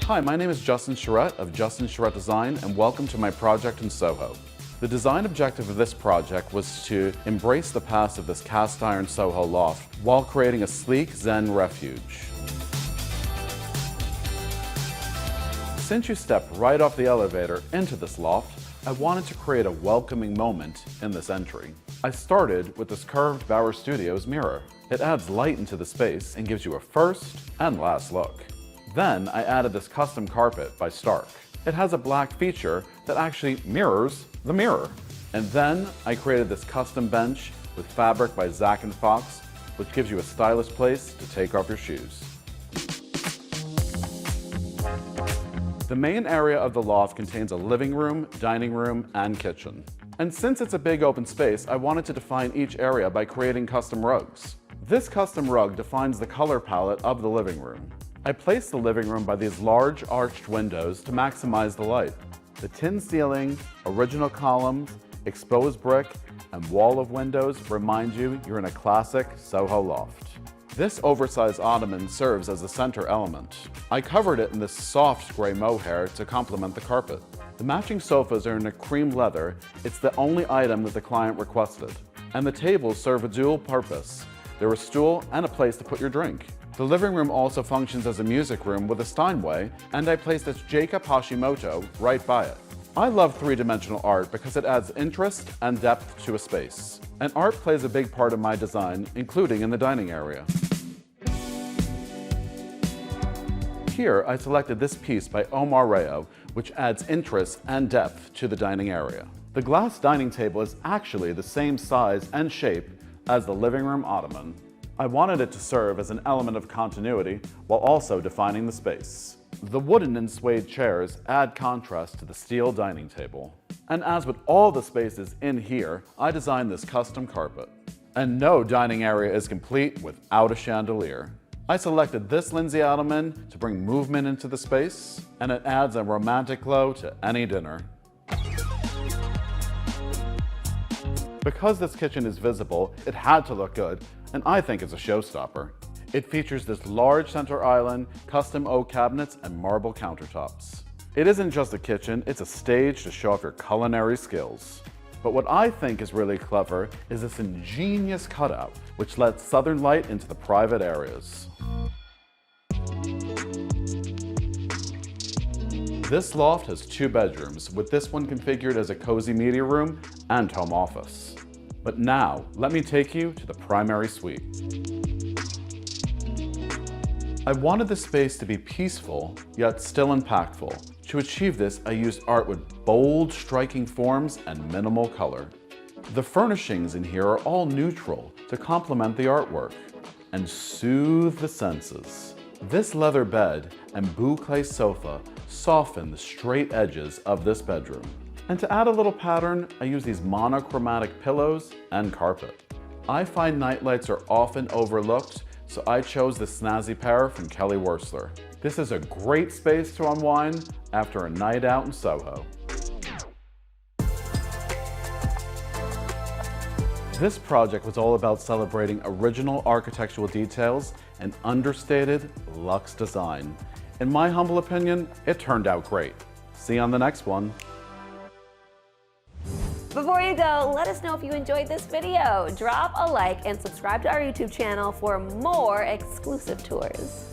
Hi, my name is Justin Charette of Justin Charette Design, and welcome to my project in Soho. The design objective of this project was to embrace the past of this cast iron Soho loft while creating a sleek Zen refuge. Since you step right off the elevator into this loft, I wanted to create a welcoming moment in this entry. I started with this curved Bauer Studios mirror. It adds light into the space and gives you a first and last look. Then I added this custom carpet by Stark. It has a black feature that actually mirrors the mirror. And then I created this custom bench with fabric by Zach & Fox, which gives you a stylish place to take off your shoes. The main area of the loft contains a living room, dining room, and kitchen. And since it's a big open space, I wanted to define each area by creating custom rugs. This custom rug defines the color palette of the living room. I placed the living room by these large arched windows to maximize the light. The tin ceiling, original columns, exposed brick, and wall of windows remind you you're in a classic Soho loft. This oversized ottoman serves as the center element. I covered it in this soft gray mohair to complement the carpet. The matching sofas are in a cream leather. It's the only item that the client requested. And the tables serve a dual purpose. They're a stool and a place to put your drink. The living room also functions as a music room with a Steinway, and I placed this Jacob Hashimoto right by it. I love three-dimensional art because it adds interest and depth to a space. And art plays a big part of my design, including in the dining area. Here, I selected this piece by Omar Rayo, which adds interest and depth to the dining area. The glass dining table is actually the same size and shape as the living room ottoman. I wanted it to serve as an element of continuity while also defining the space. The wooden and suede chairs add contrast to the steel dining table. And as with all the spaces in here, I designed this custom carpet. And no dining area is complete without a chandelier. I selected this Lindsay ottoman to bring movement into the space, and it adds a romantic glow to any dinner. Because this kitchen is visible, it had to look good, and I think it's a showstopper. It features this large center island, custom oak cabinets, and marble countertops. It isn't just a kitchen, it's a stage to show off your culinary skills. But what I think is really clever is this ingenious cutout, which lets southern light into the private areas. This loft has 2 bedrooms, with this one configured as a cozy media room and home office. But now, let me take you to the primary suite. I wanted the space to be peaceful, yet still impactful. To achieve this, I used art with bold, striking forms and minimal color. The furnishings in here are all neutral to complement the artwork and soothe the senses. This leather bed and boucle sofa soften the straight edges of this bedroom. And to add a little pattern, I use these monochromatic pillows and carpet. I find nightlights are often overlooked, so I chose this snazzy pair from Kelly Wearstler. This is a great space to unwind after a night out in Soho. This project was all about celebrating original architectural details and understated luxe design. In my humble opinion, it turned out great. See you on the next one. Before you go, let us know if you enjoyed this video. Drop a like and subscribe to our YouTube channel for more exclusive tours.